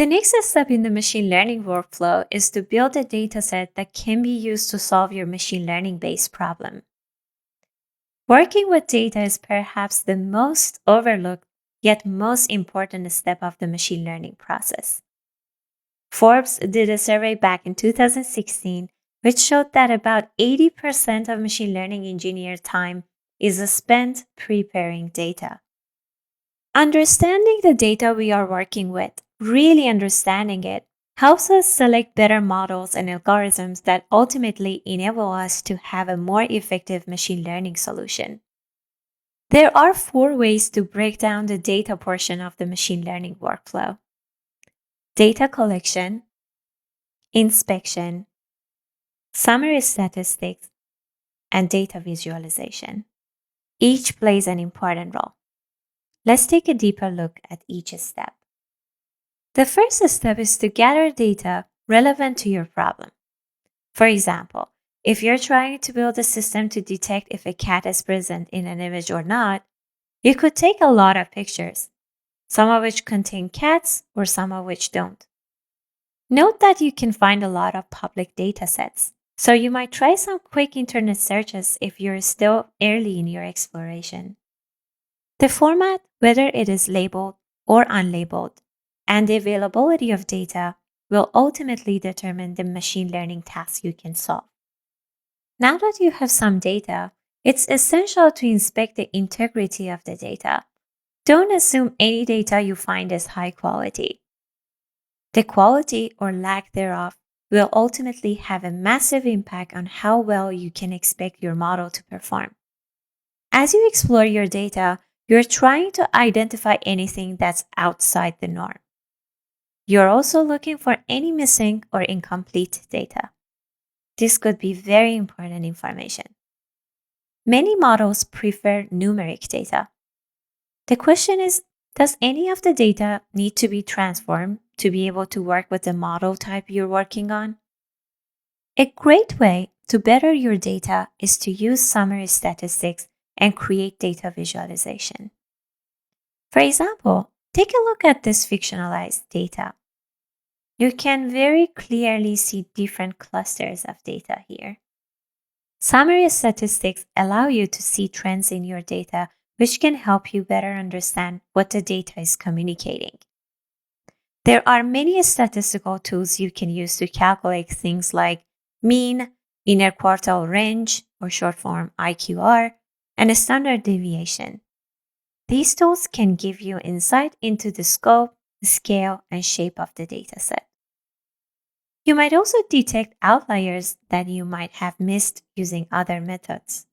The next step in the machine learning workflow is to build a dataset that can be used to solve your machine learning-based problem. Working with data is perhaps the most overlooked yet most important step of the machine learning process. Forbes did a survey back in 2016 which showed that about 80% of machine learning engineer time is spent preparing data. Understanding the data we are working with, really understanding it, helps us select better models and algorithms that ultimately enable us to have a more effective machine learning solution. There are 4 ways to break down the data portion of the machine learning workflow: data collection, inspection, summary statistics, and data visualization. Each plays an important role. Let's take a deeper look at each step. The first step is to gather data relevant to your problem. For example, if you're trying to build a system to detect if a cat is present in an image or not, you could take a lot of pictures, some of which contain cats or some of which don't. Note that you can find a lot of public data sets, so you might try some quick internet searches if you're still early in your exploration. The format, whether it is labeled or unlabeled, and the availability of data will ultimately determine the machine learning task you can solve. Now that you have some data, it's essential to inspect the integrity of the data. Don't assume any data you find is high quality. The quality or lack thereof will ultimately have a massive impact on how well you can expect your model to perform. As you explore your data, you're trying to identify anything that's outside the norm. You're also looking for any missing or incomplete data. This could be very important information. Many models prefer numeric data. The question is, does any of the data need to be transformed to be able to work with the model type you're working on? A great way to better your data is to use summary statistics and create data visualization. For example, take a look at this fictionalized data. You can very clearly see different clusters of data here. Summary statistics allow you to see trends in your data, which can help you better understand what the data is communicating. There are many statistical tools you can use to calculate things like mean, inner quartile range, or short form IQR, and a standard deviation. These tools can give you insight into the scope, scale, and shape of the dataset. You might also detect outliers that you might have missed using other methods.